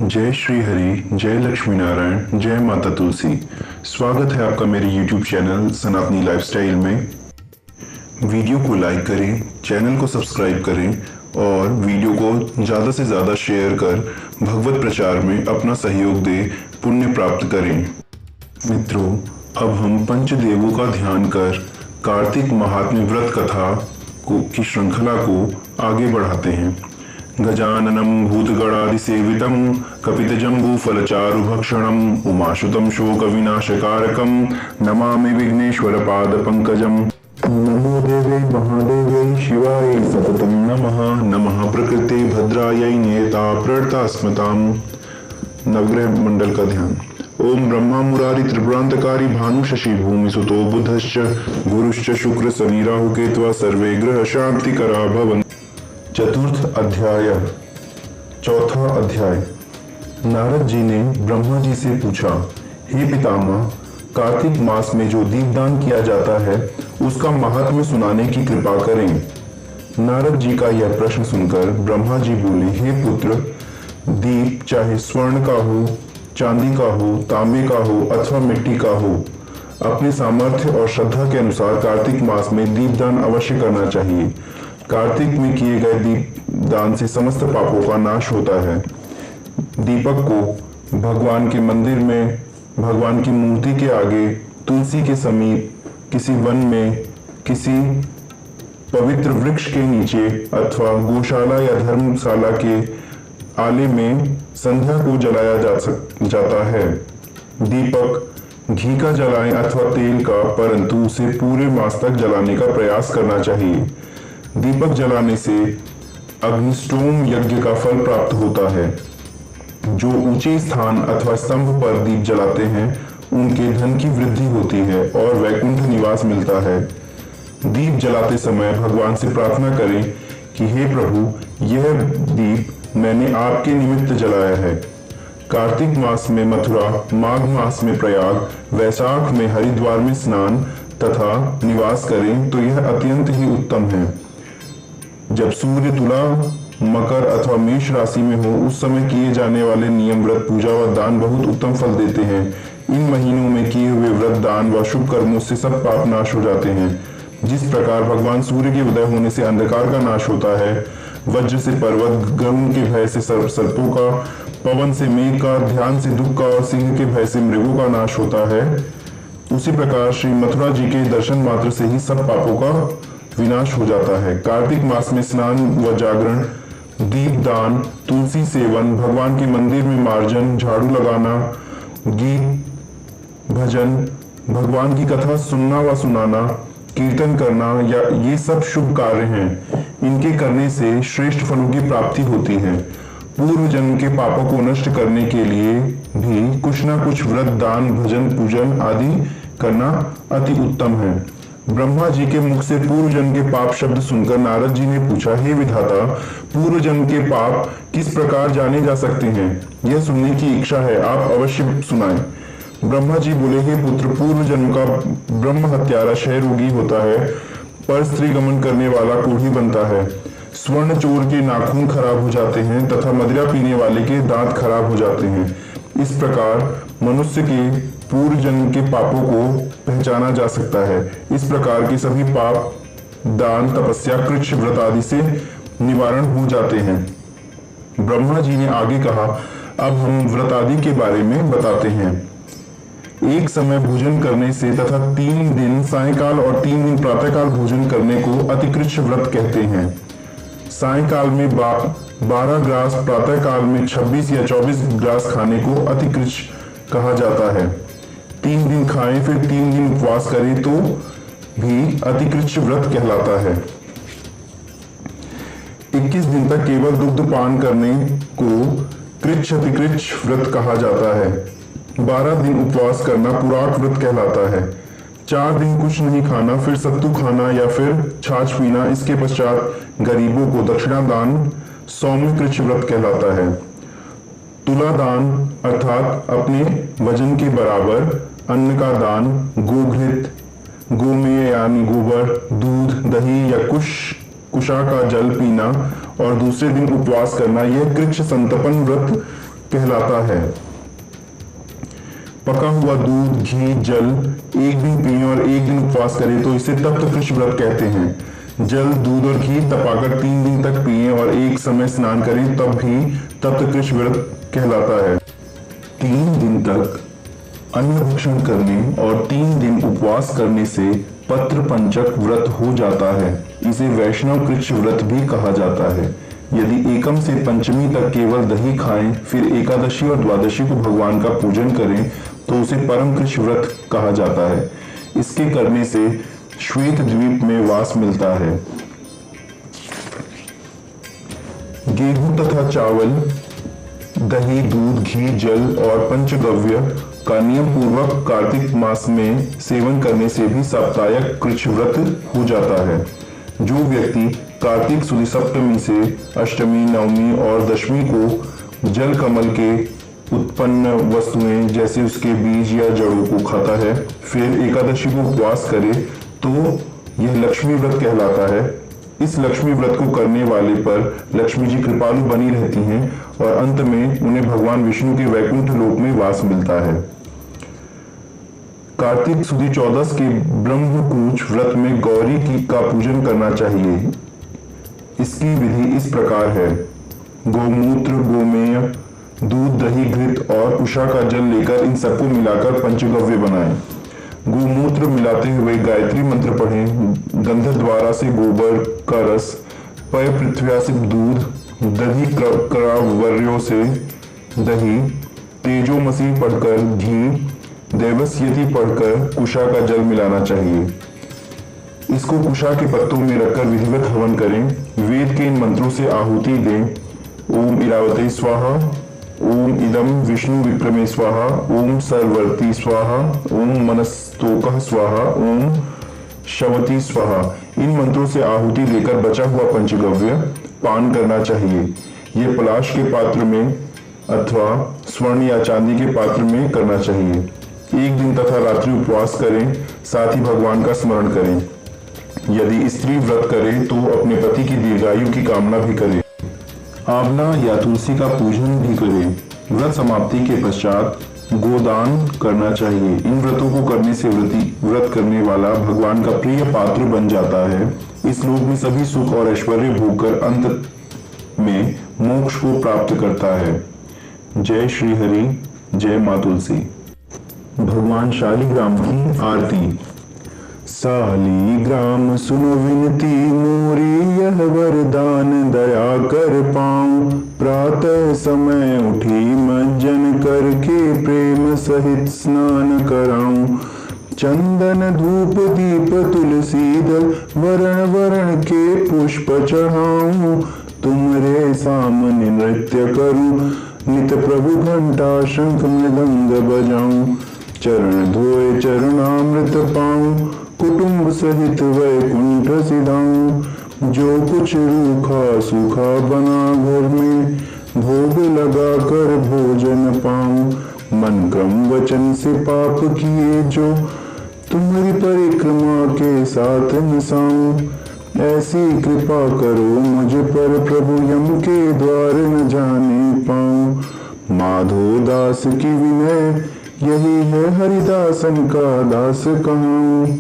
जय श्री हरि, जय लक्ष्मी नारायण, जय माता तुलसी। स्वागत है आपका मेरे YouTube चैनल सनातनी लाइफस्टाइल में। वीडियो को लाइक करें, चैनल को सब्सक्राइब करें और वीडियो को ज़्यादा से ज़्यादा शेयर कर भगवत प्रचार में अपना सहयोग दे पुण्य प्राप्त करें। मित्रों, अब हम पंचदेवों का ध्यान कर कार्तिक महात्म्य व्रत कथा की श्रृंखला को आगे बढ़ाते हैं। गजाननं भूतगणादिसेवितं कपितजम्बूफलचारुभक्षणं उमासुतं शोकविनाशकारकं नमामि विघ्नेश्वरपादपङ्कजं। नमो देवे महादेवे शिवाय सततं नमः। नमः प्रकृते भद्रायै नियता प्रणता स्मताम्। नवग्रह मंडल का ध्यान। ओम ब्रह्मा मुरारी त्रिपुरांतकारी भानु शशि भूमि सुतो बुधश्च गुरुश्च शुक्र शनि राहु केतवा सर्वे ग्रह शांति करा भवन्। चतुर्थ अध्याय। चौथा अध्याय। नारद जी ने ब्रह्मा जी से पूछा, हे पितामह, कार्तिक मास में जो दीपदान किया जाता है उसका महात्म्य सुनाने की कृपा करें। नारद जी का यह प्रश्न सुनकर ब्रह्मा जी बोले, हे पुत्र, दीप चाहे स्वर्ण का हो, चांदी का हो, तांबे का हो अथवा मिट्टी का हो, अपने सामर्थ्य और श्रद्धा के अनुसार कार्तिक मास में दीपदान अवश्य करना चाहिए। कार्तिक में किए गए दीपदान से समस्त पापों का नाश होता है। दीपक को भगवान के मंदिर में, भगवान की मूर्ति के आगे, तुलसी के समीप, किसी वन में, किसी पवित्र वृक्ष के नीचे अथवा गौशाला या धर्मशाला के आले में संध्या को जलाया जाता है। दीपक घी का जलाएं अथवा तेल का, परंतु उसे पूरे मास तक जलाने का प्रयास करना चाहिए। दीपक जलाने से अग्निष्टोम यज्ञ का फल प्राप्त होता है। जो ऊंचे स्थान अथवा स्तंभ पर दीप जलाते हैं उनके धन की वृद्धि होती है और वैकुंठ निवास मिलता है। दीप जलाते समय भगवान से प्रार्थना करें कि हे प्रभु, यह दीप मैंने आपके निमित्त जलाया है। कार्तिक मास में मथुरा, माघ मास में प्रयाग, वैशाख में हरिद्वार में स्नान तथा निवास करें तो यह अत्यंत ही उत्तम है। जब सूर्य तुला, मकर अथवा मेष राशि में हो उस समय किए जाने वाले नियम, व्रत, पूजा व दान बहुत उत्तम फल देते हैं। इन महीनों में किए हुए व्रत, दान व शुभ कर्मों से सब पाप नाश हो जाते हैं। जिस प्रकार भगवान सूर्य के उदय होने से अंधकार का नाश होता है, वज्र से पर्वत, गरुण के भय से सर्पों का, पवन से मेघ का, ध्यान से दुख का और सिंह के भय से मृगों का नाश होता है, उसी प्रकार श्री मथुरा जी के दर्शन मात्र से ही सब पापों का विनाश हो जाता है। कार्तिक मास में स्नान व जागरण, दीपदान, तुलसी सेवन, भगवान के मंदिर में मार्जन, झाड़ू लगाना, गीत, भजन, भगवान की कथा सुनना व सुनाना, कीर्तन करना या ये सब शुभ कार्य हैं। इनके करने से श्रेष्ठ फलों की प्राप्ति होती है। पूर्व जन्म के पापों को नष्ट करने के लिए भी कुछ न कुछ व्रत, दान, भजन, पूजन आदि करना अति उत्तम है। ब्रह्मा जी के मुख से पूर्व जन्म के पाप शब्द सुनकर नारद जी ने पूछा, हे विधाता, पूर्व जन्म के पाप किस प्रकार जाने जा सकते हैं? यह सुनने की इच्छा है, आप अवश्य सुनाएं। ब्रह्मा जी बोले, हे पुत्र, पूर्व जन्म का ब्रह्म हत्यारा क्षय रोगी होता है, पर स्त्री गमन करने वाला कोढ़ी बनता है, स्वर्ण चोर के नाखून खराब हो जाते हैं तथा मदिरा पीने वाले के दांत खराब हो जाते हैं। इस प्रकार मनुष्य के पूर्व जन्म के पापों को पहचाना जा सकता है। इस प्रकार के सभी पाप दान, तपस्या, कृच्छ, व्रत आदि से निवारण हो जाते हैं। ब्रह्मा जी ने आगे कहा, अब हम व्रत आदि के बारे में बताते हैं। एक समय भोजन करने से तथा 3 दिन सायंकाल और 3 दिन प्रातःकाल भोजन करने को अतिकृच्छ व्रत कहते हैं। सायंकाल में 12 ग्रास, प्रातःकाल में 26 या 24 ग्रास खाने को अतिकृच्छ कहा जाता है। 3 दिन खाएं फिर 3 दिन उपवास करें तो भी अतिकृच्छ व्रत कहलाता है। 21 दिन तक केवल दुग्ध पान करने को कृच्छ अतिकृच्छ व्रत कहा जाता है। 12 दिन उपवास करना पुराट व्रत कहलाता है। 4 दिन कुछ नहीं खाना, फिर सत्तू खाना या फिर छाछ पीना, इसके पश्चात गरीबों को दक्षिणा दान सौम्य कृच्छ व्रत कहलाता है। तुला दान अर्थात अपने वजन के बराबर अन्न का दान, गोघृत, गोमेय यानी गोबर, दूध, दही या कुशा का जल पीना और दूसरे दिन उपवास करना, यह कृच्छ संतपन व्रत कहलाता है। पका हुआ दूध, घी, जल एक दिन पिए और एक दिन उपवास करें तो इसे तप्त कृष्ण व्रत कहते हैं। जल, दूध और घी तपाकर 3 दिन तक पिए और एक समय स्नान करें तब भी तप्त कृष्ण व्रत कहलाता है। 3 दिन तक अन्न भक्षण करने और 3 दिन उपवास करने से पत्र पंचक व्रत हो जाता है। इसे वैष्णव कृच्छ व्रत भी कहा जाता है। यदि एकम से पंचमी तक केवल दही खाएं, फिर एकादशी और द्वादशी को भगवान का पूजन करें तो उसे परम कृच्छ व्रत कहा जाता है। इसके करने से श्वेत द्वीप में वास मिलता है। गेहूं तथा चावल, दही, दूध, घी, जल और पंचगव्य का नियम पूर्वक कार्तिक मास में सेवन करने से भी साप्ताहिक कृच्छ व्रत हो जाता है। जो व्यक्ति कार्तिक शुद्ध सप्तमी से अष्टमी, नवमी और दशमी को जल कमल के उत्पन्न वस्तुएं जैसे उसके बीज या जड़ों को खाता है, फिर एकादशी को उपवास करे तो यह लक्ष्मी व्रत कहलाता है। इस लक्ष्मी व्रत को करने वाले पर लक्ष्मी जी कृपालु बनी रहती हैं और अंत में उन्हें भगवान विष्णु के वैकुंठ लोक में वास मिलता है। कार्तिक सुदी 14 के ब्रह्मकूच व्रत में गौरी का पूजन करना चाहिए। इसकी विधि इस प्रकार है। गौमूत्र, गोमेय, दूध, दही, घृत और उषा का जल लेकर इन सबको मिलाकर पंचगव्य बनाएं। गोमूत्र मिलाते हुए गायत्री मंत्र पढ़ें। गंधद्वारा से गोबर का रस, पय पृथ्व्या से दूध, दधि क्रवर्यों से दही, तेजोमसी पढ़कर घी, देवस्यति पढ़कर कुशा का जल मिलाना चाहिए। इसको कुशा के पत्तों में रखकर विधिवत हवन करें। वेद के इन मंत्रों से आहुति दें। ओम इरावते स्वाहा, ओम इदम विष्णु विक्रमे स्वाहा, ओम सर्वर्ती स्वाहा, ओम मनस्तोकः स्वाहा, ओम शवती स्वाहा। इन मंत्रों से आहुति देकर बचा हुआ पंचगव्य पान करना चाहिए। यह पलाश के पात्र में अथवा स्वर्ण या चांदी के पात्र में करना चाहिए। एक दिन तथा रात्रि उपवास करें, साथ ही भगवान का स्मरण करें। यदि स्त्री व्रत करे तो अपने पति की दीर्घायु की कामना भी करे। आंवला या तुलसी का पूजन भी करें। व्रत समाप्ति के पश्चात गोदान करना चाहिए। इन व्रतों को करने से व्रत करने वाला भगवान का प्रिय पात्र बन जाता है। इस लोक में सभी सुख और ऐश्वर्य भोगकर अंत में मोक्ष को प्राप्त करता है। जय श्री हरि, जय मां तुलसी। भगवान शालिग्राम की आरती। शालिग्राम सुनो विनती मोरी, यह वरदान दया कर पाऊं। प्रातः समय उठी मज्जन करके प्रेम सहित स्नान कराऊं। चंदन धूप दीप तुलसी दल, वरण वरण के पुष्प चढ़ाऊं। तुमरे सामने नृत्य करूं, नित प्रभु घंटा शंख मृदंग बजाऊं। चरण धोए चरणामृत पाऊं, कुटुंब सहित वैकुंठ सिधाऊं। जो कुछ रूखा सूखा बना घर में, भोग लगा कर भोजन पाऊं। मन क्रम वचन से पाप किए जो, तुम्हारी परिक्रमा के साथ मिसाऊं। ऐसी कृपा करो मुझ पर प्रभु, यम के द्वार न जाने पाऊं। माधो दास की विनय, यही है हरिदासन का दास कहाऊं।